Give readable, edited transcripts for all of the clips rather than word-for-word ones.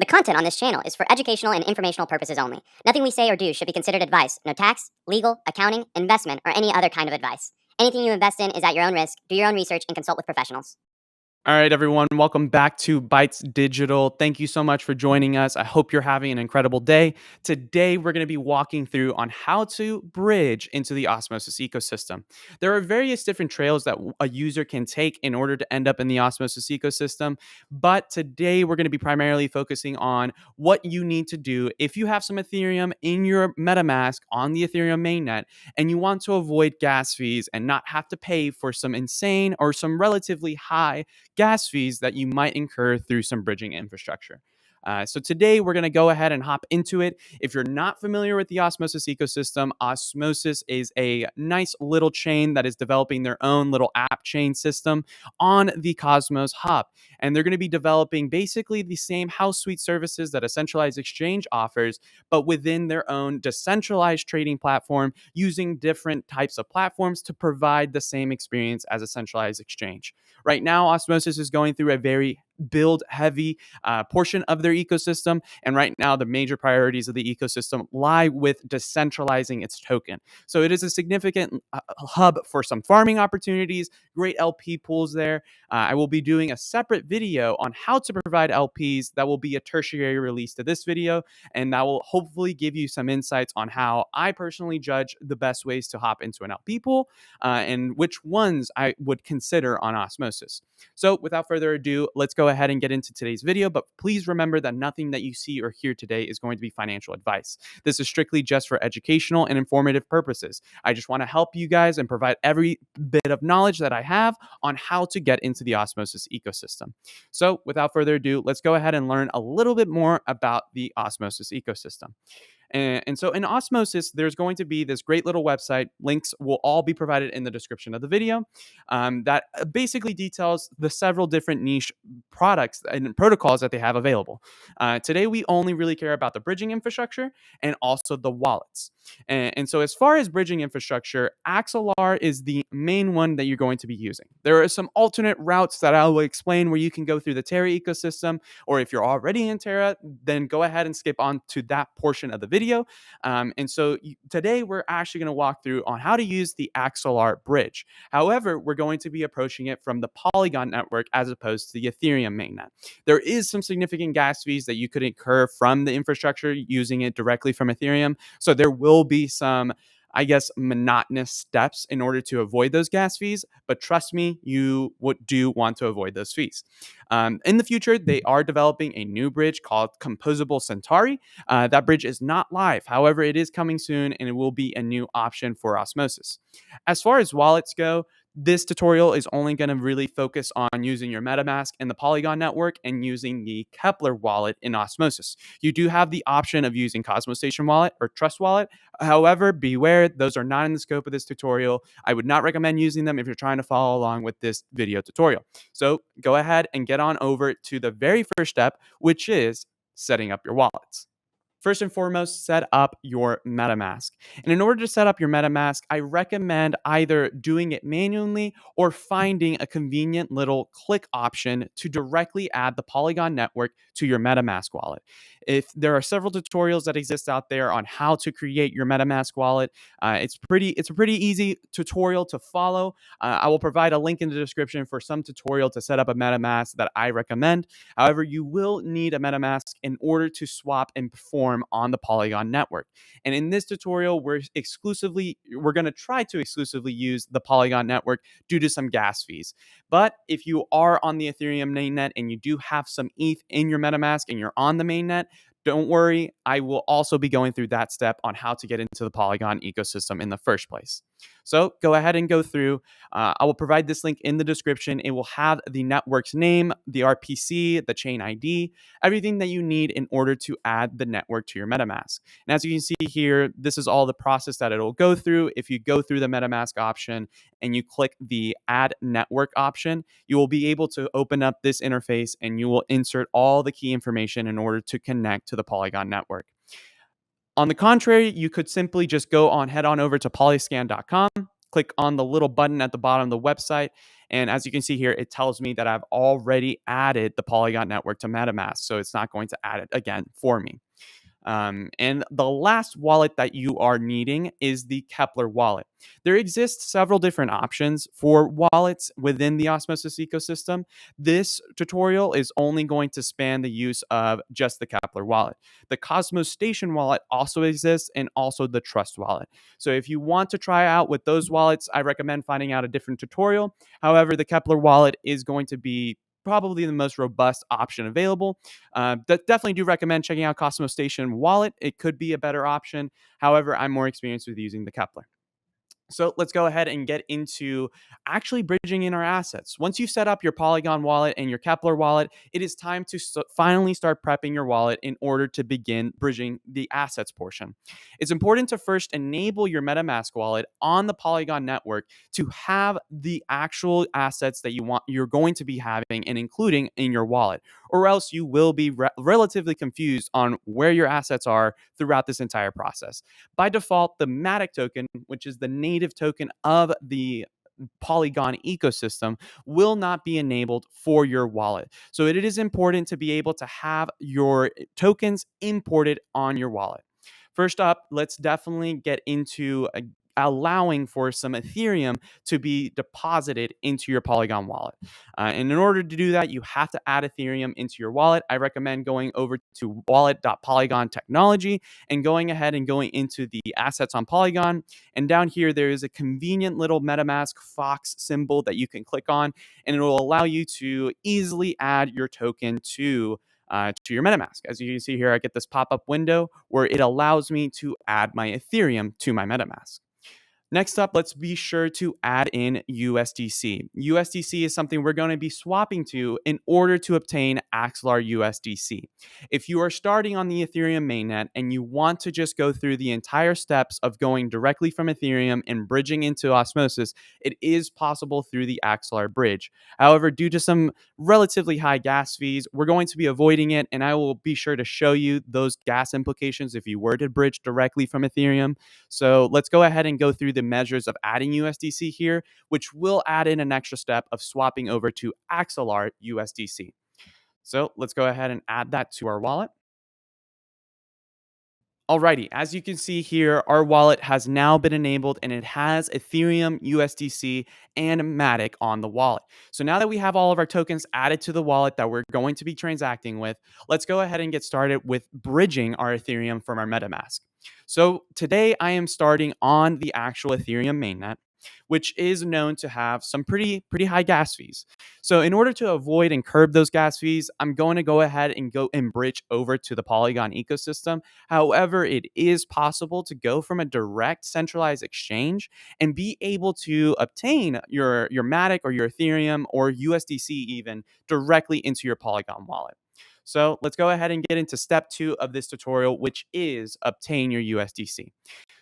The content on this channel is for educational and informational purposes only. Nothing we say or do should be considered advice. No tax, legal, accounting, investment, or any other kind of advice. Anything you invest in is at your own risk. Do your own research and consult with professionals. All right, everyone, welcome back to Bytes Digital. Thank you so much for joining us. I hope you're having an incredible day. Today, we're going to be walking through on how to bridge into the Osmosis ecosystem. There are various different trails that a user can take in order to end up in the Osmosis ecosystem, but today we're going to be primarily focusing on what you need to do if you have some Ethereum in your Metamask on the Ethereum mainnet and you want to avoid gas fees and not have to pay for some insane or some relatively high gas fees that you might incur through some bridging infrastructure. So today we're going to go ahead and hop into it. If you're not familiar with the Osmosis ecosystem, Osmosis is a nice little chain that is developing their own little app chain system on the Cosmos hub. And they're going to be developing basically the same house suite services that a centralized exchange offers, but within their own decentralized trading platform using different types of platforms to provide the same experience as a centralized exchange. Right now, Osmosis is going through a very build heavy portion of their ecosystem. And right now, the major priorities of the ecosystem lie with decentralizing its token. So it is a significant hub for some farming opportunities, great LP pools there. I will be doing a separate video on how to provide LPs that will be a tertiary release to this video. And that will hopefully give you some insights on how I personally judge the best ways to hop into an LP pool and which ones I would consider on Osmosis. So without further ado, let's go ahead and get into today's video. But please remember that nothing that you see or hear today is going to be financial advice. This is strictly just for educational and informative purposes. I just want to help you guys and provide every bit of knowledge that I have on how to get into the Osmosis ecosystem. So without further ado, let's go ahead and learn a little bit more about the Osmosis ecosystem. And so in Osmosis, there's going to be this great little website. Links will all be provided in the description of the video that basically details the several different niche products and protocols that they have available. Today, we only really care about the bridging infrastructure and also the wallets. And so as far as bridging infrastructure, Axelar is the main one that you're going to be using. There are some alternate routes that I will explain where you can go through the Terra ecosystem, or if you're already in Terra, then go ahead and skip on to that portion of the video. And so today we're actually going to walk through on how to use the Axelar bridge. However, we're going to be approaching it from the Polygon network as opposed to the Ethereum mainnet. There is some significant gas fees that you could incur from the infrastructure using it directly from Ethereum. So there will be some, I guess, monotonous steps in order to avoid those gas fees. But trust me, you do want to avoid those fees. In the future, they are developing a new bridge called Composable Centauri. That bridge is not live. However, it is coming soon and it will be a new option for Osmosis. As far as wallets go, this tutorial is only going to really focus on using your MetaMask in the Polygon network and using the Keplr wallet in Osmosis. You do have the option of using Cosmos Station Wallet or Trust Wallet. However, beware, those are not in the scope of this tutorial. I would not recommend using them if you're trying to follow along with this video tutorial. So go ahead and get on over to the very first step, which is setting up your wallets. First and foremost, set up your MetaMask. And in order to set up your MetaMask, I recommend either doing it manually or finding a convenient little click option to directly add the Polygon network to your MetaMask wallet. If there are several tutorials that exist out there on how to create your MetaMask wallet, it's a pretty easy tutorial to follow. I will provide a link in the description for some tutorial to set up a MetaMask that I recommend. However, you will need a MetaMask in order to swap and perform on the Polygon network. And in this tutorial, we're going to try to exclusively use the Polygon network due to some gas fees. But if you are on the Ethereum mainnet and you do have some ETH in your MetaMask and you're on the mainnet, don't worry, I will also be going through that step on how to get into the Polygon ecosystem in the first place. So go ahead and go through. I will provide this link in the description. It will have the network's name, the RPC, the chain ID, everything that you need in order to add the network to your MetaMask. And as you can see here, this is all the process that it'll go through. If you go through the MetaMask option and you click the Add Network option, you will be able to open up this interface and you will insert all the key information in order to connect to the Polygon network. On the contrary, you could simply just head on over to polyscan.com, click on the little button at the bottom of the website. And as you can see here, it tells me that I've already added the Polygon network to MetaMask. So it's not going to add it again for me. And the last wallet that you are needing is the Keplr wallet. There exist several different options for wallets within the Osmosis ecosystem. This tutorial is only going to span the use of just the Keplr wallet. The Cosmos Station wallet also exists, and also the Trust wallet. So if you want to try out with those wallets, I recommend finding out a different tutorial. However, the Keplr wallet is going to be probably the most robust option available. Definitely do recommend checking out Cosmos Station Wallet. It could be a better option. However, I'm more experienced with using the Keplr. So let's go ahead and get into actually bridging in our assets. Once you've set up your Polygon wallet and your Keplr wallet, it is time to finally start prepping your wallet in order to begin bridging the assets portion. It's important to first enable your MetaMask wallet on the Polygon network to have the actual assets that you're going to be having and including in your wallet, or else you will be relatively confused on where your assets are throughout this entire process. By default, the Matic token, which is the native token of the Polygon ecosystem, will not be enabled for your wallet. So it is important to be able to have your tokens imported on your wallet. First up, let's definitely get into allowing for some Ethereum to be deposited into your Polygon wallet. And in order to do that, you have to add Ethereum into your wallet. I recommend going over to wallet.polygon technology and going ahead and going into the assets on Polygon. And down here, there is a convenient little MetaMask Fox symbol that you can click on, and it will allow you to easily add your token to your MetaMask. As you can see here, I get this pop-up window where it allows me to add my Ethereum to my MetaMask. Next up, let's be sure to add in USDC. USDC is something we're going to be swapping to in order to obtain Axelar USDC. If you are starting on the Ethereum mainnet and you want to just go through the entire steps of going directly from Ethereum and bridging into Osmosis, it is possible through the Axelar bridge. However, due to some relatively high gas fees, we're going to be avoiding it, and I will be sure to show you those gas implications if you were to bridge directly from Ethereum. So let's go ahead and go through the measures of adding USDC here, which will add in an extra step of swapping over to Axelar USDC. So let's go ahead and add that to our wallet. Alrighty, as you can see here, our wallet has now been enabled and it has Ethereum, USDC, and Matic on the wallet. So now that we have all of our tokens added to the wallet that we're going to be transacting with, let's go ahead and get started with bridging our Ethereum from our MetaMask. So today I am starting on the actual Ethereum mainnet, which is known to have some pretty high gas fees. So in order to avoid and curb those gas fees, I'm going to go ahead and go and bridge over to the Polygon ecosystem. However, it is possible to go from a direct centralized exchange and be able to obtain your Matic or your Ethereum or USDC even directly into your Polygon wallet. So let's go ahead and get into step 2 of this tutorial, which is obtain your USDC.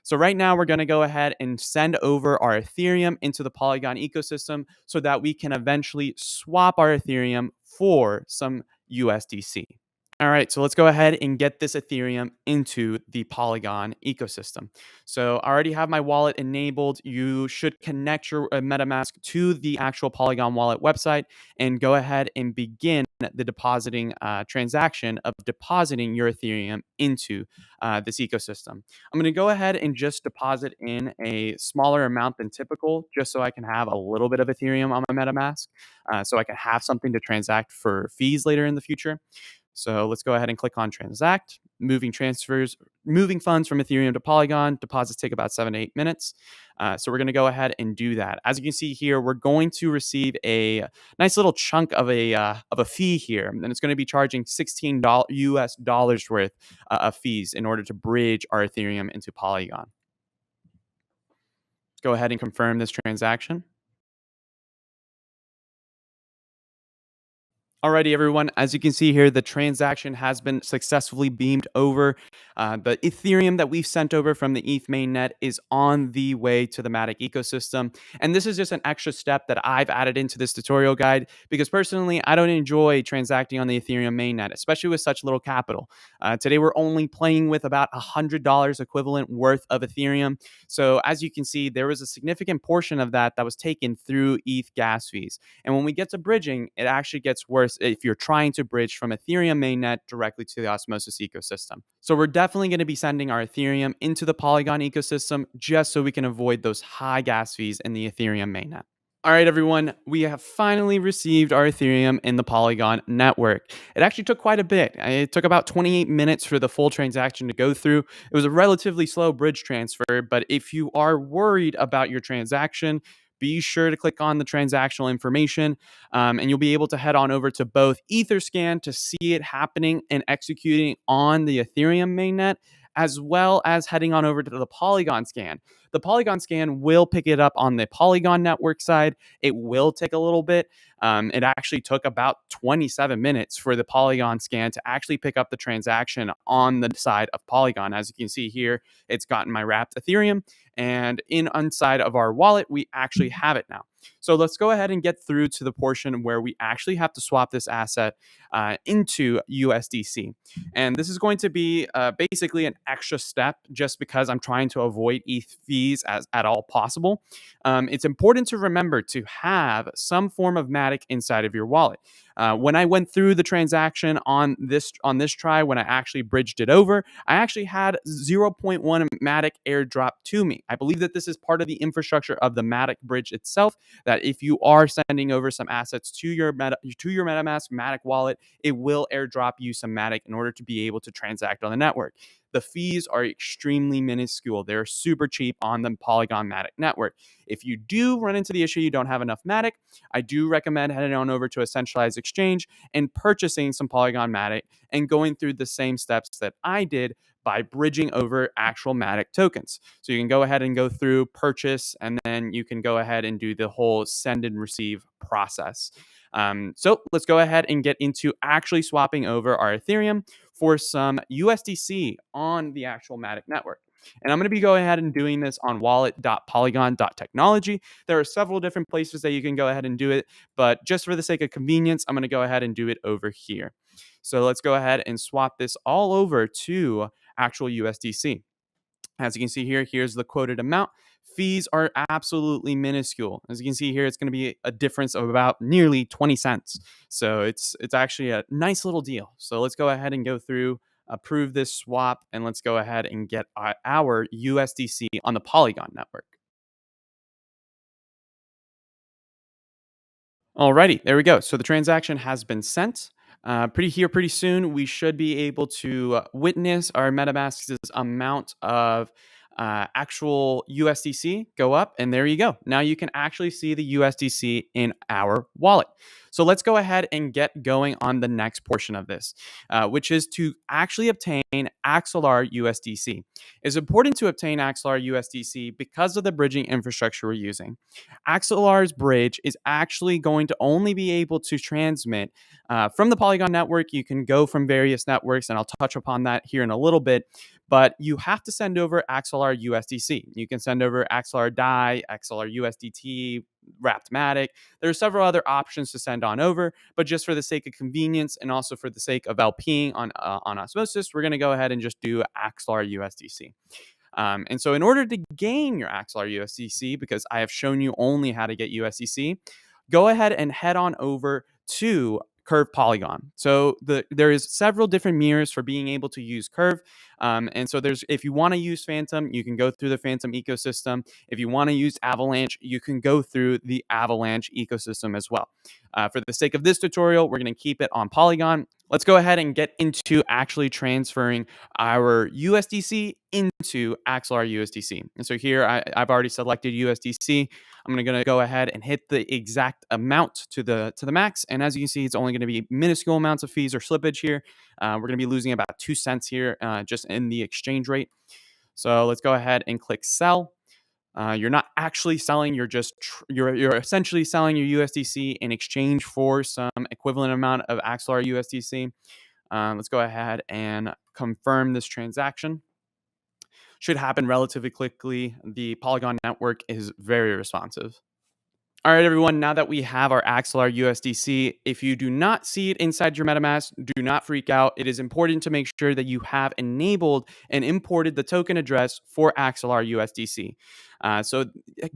So right now we're going to go ahead and send over our Ethereum into the Polygon ecosystem so that we can eventually swap our Ethereum for some USDC. All right, so let's go ahead and get this Ethereum into the Polygon ecosystem. So I already have my wallet enabled. You should connect your MetaMask to the actual Polygon wallet website and go ahead and begin the depositing transaction of depositing your Ethereum into this ecosystem. I'm going to go ahead and just deposit in a smaller amount than typical, just so I can have a little bit of Ethereum on my MetaMask, so I can have something to transact for fees later in the future. So let's go ahead and click on transact. Moving funds from Ethereum to Polygon. Deposits take about 7 to 8 minutes. So we're going to go ahead and do that. As you can see here, we're going to receive a nice little chunk of a fee here, and it's going to be charging $16 US dollars worth of fees in order to bridge our Ethereum into Polygon. Let's go ahead and confirm this transaction. Alrighty, everyone. As you can see here, the transaction has been successfully beamed over. The Ethereum that we've sent over from the ETH mainnet is on the way to the Matic ecosystem. And this is just an extra step that I've added into this tutorial guide because personally, I don't enjoy transacting on the Ethereum mainnet, especially with such little capital. Today, we're only playing with about $100 equivalent worth of Ethereum. So as you can see, there was a significant portion of that was taken through ETH gas fees. And when we get to bridging, it actually gets worse if you're trying to bridge from Ethereum mainnet directly to the Osmosis ecosystem. So we're definitely going to be sending our Ethereum into the Polygon ecosystem just so we can avoid those high gas fees in the Ethereum mainnet. All right, everyone, we have finally received our Ethereum in the Polygon network. It actually took quite a bit. It took about 28 minutes for the full transaction to go through. It was a relatively slow bridge transfer, but if you are worried about your transaction, be sure to click on the transactional information, and you'll be able to head on over to both Etherscan to see it happening and executing on the Ethereum mainnet, as well as heading on over to the Polygon scan. The Polygon scan will pick it up on the Polygon network side. It will take a little bit. It actually took about 27 minutes for the Polygon scan to actually pick up the transaction on the side of Polygon. As you can see here, it's gotten my wrapped Ethereum, and inside of our wallet, we actually have it now. So let's go ahead and get through to the portion where we actually have to swap this asset into USDC. And this is going to be basically an extra step just because I'm trying to avoid ETH fees as at all possible. It's important to remember to have some form of Matic inside of your wallet. When I went through the transaction on this try, when I actually bridged it over, I actually had 0.1 Matic airdrop to me. I believe that this is part of the infrastructure of the Matic bridge itself, that if you are sending over some assets to your Metamask Matic wallet, it will airdrop you some Matic in order to be able to transact on the network. The fees are extremely minuscule. They're super cheap on the Polygon Matic network. If you do run into the issue you don't have enough Matic, I do recommend heading on over to a centralized exchange and purchasing some Polygon Matic and going through the same steps that I did by bridging over actual Matic tokens. So you can go ahead and go through purchase, and then you can go ahead and do the whole send and receive process. So let's go ahead and get into actually swapping over our Ethereum for some USDC on the actual Matic network. And I'm going to be going ahead and doing this on wallet.polygon.technology. There are several different places that you can go ahead and do it, but just for the sake of convenience, I'm going to go ahead and do it over here. So let's go ahead and swap this all over to actual USDC. As you can see here, here's the quoted amount. Fees are absolutely minuscule. As you can see here, it's going to be a difference of about nearly 20 cents. So it's actually a nice little deal. So let's go ahead and go through, approve this swap, and let's go ahead and get our USDC on the Polygon network. Alrighty, there we go. So the transaction has been sent. Pretty soon, we should be able to witness our MetaMask's amount of actual USDC go up, and there you go. Now you can actually see the USDC in our wallet. So let's go ahead and get going on the next portion of this, which is to actually obtain Axelar USDC. It's important to obtain Axelar USDC because of the bridging infrastructure we're using. Axelar's bridge is actually going to only be able to transmit from the Polygon network. You can go from various networks, and I'll touch upon that here in a little bit. But you have to send over Axelar USDC. You can send over Axelar DAI, Axelar USDT, Wrapped Matic. There are several other options to send on over, but just for the sake of convenience and also for the sake of LPing on Osmosis, we're going to go ahead and just do Axelar USDC. And so in order to gain your Axelar USDC, because I have shown you only how to get USDC, go ahead and head on over to Curve Polygon. So there is several different mirrors for being able to use Curve. And so if you want to use Phantom, you can go through the Phantom ecosystem. If you want to use Avalanche, you can go through the Avalanche ecosystem as well. For the sake of this tutorial, we're going to keep it on Polygon. Let's go ahead and get into actually transferring our USDC into Axelar USDC. And so here I've already selected USDC. I'm going to go ahead and hit the exact amount to the max. And as you can see, it's only going to be minuscule amounts of fees or slippage here. We're going to be losing about 2 cents here just in the exchange rate. So let's go ahead and click sell. You're not actually selling. You're essentially selling your USDC in exchange for some equivalent amount of Axelar USDC. Let's go ahead and confirm this transaction. Should happen relatively quickly. The Polygon network is very responsive. All right, everyone, now that we have our Axelar USDC, if you do not see it inside your MetaMask, do not freak out. It is important to make sure that you have enabled and imported the token address for Axelar USDC. So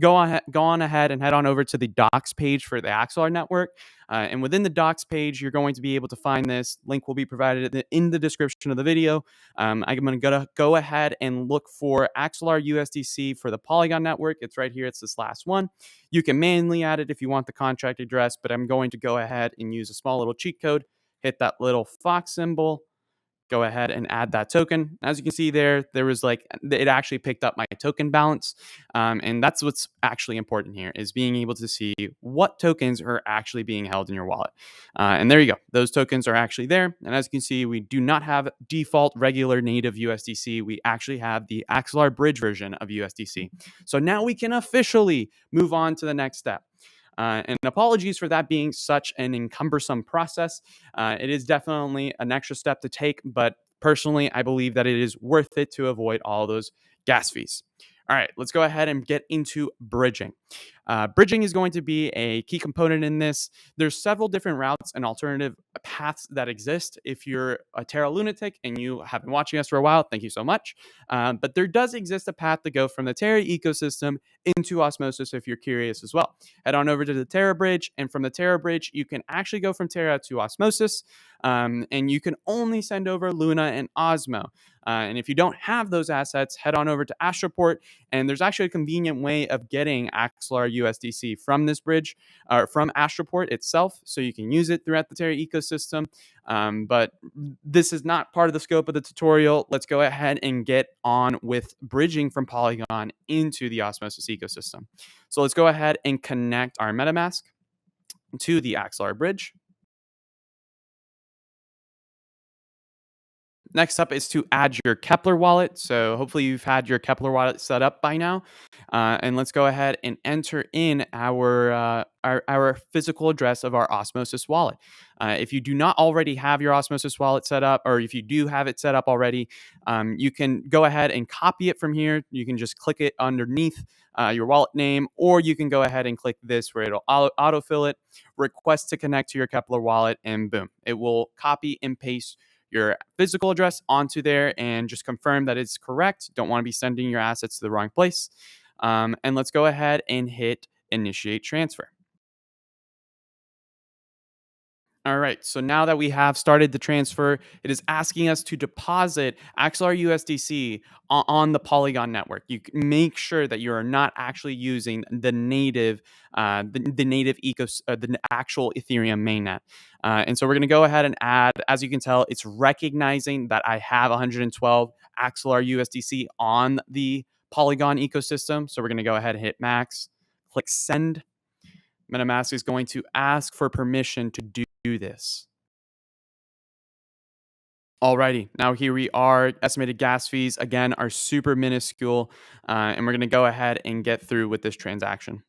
go on ahead and head on over to the docs page for the Axelar network. And within the docs page, you're going to be able to find this. Link will be provided in the description of the video. I'm going to go ahead and look for Axelar USDC for the Polygon network. It's right here. It's this last one. You can manually add it if you want the contract address, but I'm going to go ahead and use a small little cheat code. Hit that little fox symbol. Go ahead and add that token. As you can see there was it actually picked up my token balance. And that's what's actually important here, is being able to see what tokens are actually being held in your wallet. And there you go. Those tokens are actually there. And as you can see, we do not have default regular native USDC. We actually have the Axelar bridge version of USDC. So now we can officially move on to the next step. And apologies for that being such an encumbersome process. It is definitely an extra step to take, but personally, I believe that it is worth it to avoid all those gas fees. All right, let's go ahead and get into bridging. Bridging is going to be a key component in this. There's several different routes and alternative paths that exist. If you're a Terra lunatic and you have been watching us for a while, thank you so much. But there does exist a path to go from the Terra ecosystem into Osmosis if you're curious as well. Head on over to the Terra bridge, and from the Terra bridge, you can actually go from Terra to Osmosis, and you can only send over Luna and Osmo. And if you don't have those assets, head on over to Astroport, and there's actually a convenient way of getting Axelar USDC from this bridge, or from Astroport itself, so you can use it throughout the Terra ecosystem. But this is not part of the scope of the tutorial. Let's go ahead and get on with bridging from Polygon into the Osmosis ecosystem. So let's go ahead and connect our MetaMask to the Axelar bridge. Next up is to add your Keplr wallet. So hopefully you've had your Keplr wallet set up by now. And let's go ahead and enter in our physical address of our Osmosis wallet. If you do not already have your Osmosis wallet set up, or if you do have it set up already, you can go ahead and copy it from here. You can just click it underneath your wallet name, or you can go ahead and click this where it'll autofill it, request to connect to your Keplr wallet, and boom, it will copy and paste your physical address onto there and just confirm that it's correct. Don't want to be sending your assets to the wrong place. And let's go ahead and hit initiate transfer. All right, so now that we have started the transfer, it is asking us to deposit Axelar USDC on the Polygon network. You make sure that you are not actually using the native, the actual Ethereum mainnet. And so we're going to go ahead and add. As you can tell, it's recognizing that I have 112 Axelar USDC on the Polygon ecosystem. So we're going to go ahead and hit max, click send. MetaMask is going to ask for permission to do this. Alrighty, now here we are. Estimated gas fees, again, are super minuscule, and we're going to go ahead and get through with this transaction.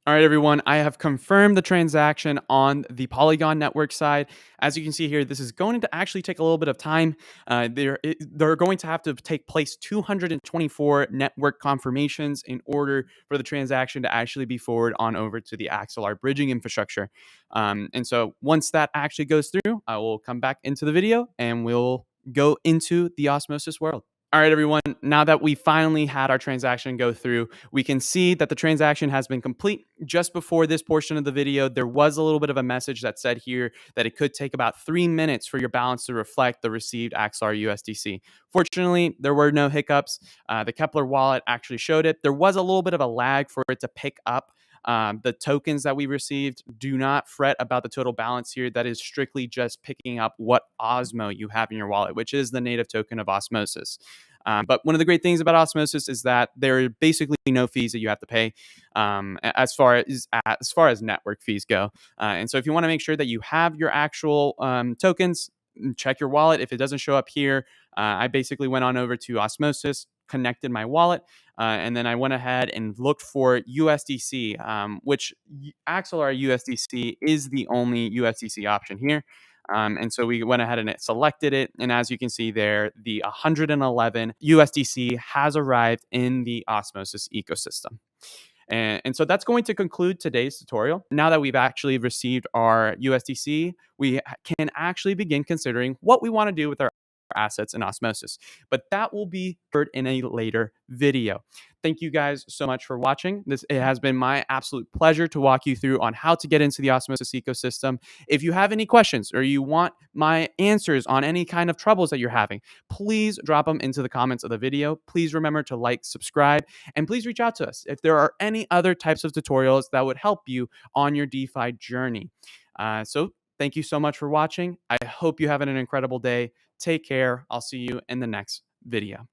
All right, everyone, I have confirmed the transaction on the Polygon network side. As you can see here, this is going to actually take a little bit of time. There are going to have to take place 224 network confirmations in order for the transaction to actually be forwarded on over to the Axelar bridging infrastructure. And so once that actually goes through, I will come back into the video and we'll go into the Osmosis world. All right, everyone, now that we finally had our transaction go through, we can see that the transaction has been complete. Just before this portion of the video, there was a little bit of a message that said here that it could take about 3 minutes for your balance to reflect the received Axelar USDC. Fortunately, there were no hiccups. The Keplr wallet actually showed it. There was a little bit of a lag for it to pick up the tokens that we received. Do not fret about the total balance here. That is strictly just picking up what Osmo you have in your wallet, which is the native token of Osmosis. But one of the great things about Osmosis is that there are basically no fees that you have to pay as far as network fees go. And so if you want to make sure that you have your actual tokens, check your wallet. If it doesn't show up here, I basically went on over to Osmosis, connected my wallet, and then I went ahead and looked for USDC, which Axelar USDC is the only USDC option here. And so we went ahead and selected it. And as you can see there, the 111 USDC has arrived in the Osmosis ecosystem. And so that's going to conclude today's tutorial. Now that we've actually received our USDC, we can actually begin considering what we want to do with our assets in Osmosis. But that will be covered in a later video. Thank you guys so much for watching. It has been my absolute pleasure to walk you through on how to get into the Osmosis ecosystem. If you have any questions or you want my answers on any kind of troubles that you're having, please drop them into the comments of the video. Please remember to like, subscribe, and please reach out to us if there are any other types of tutorials that would help you on your DeFi journey. So thank you so much for watching. I hope you have an incredible day. Take care. I'll see you in the next video.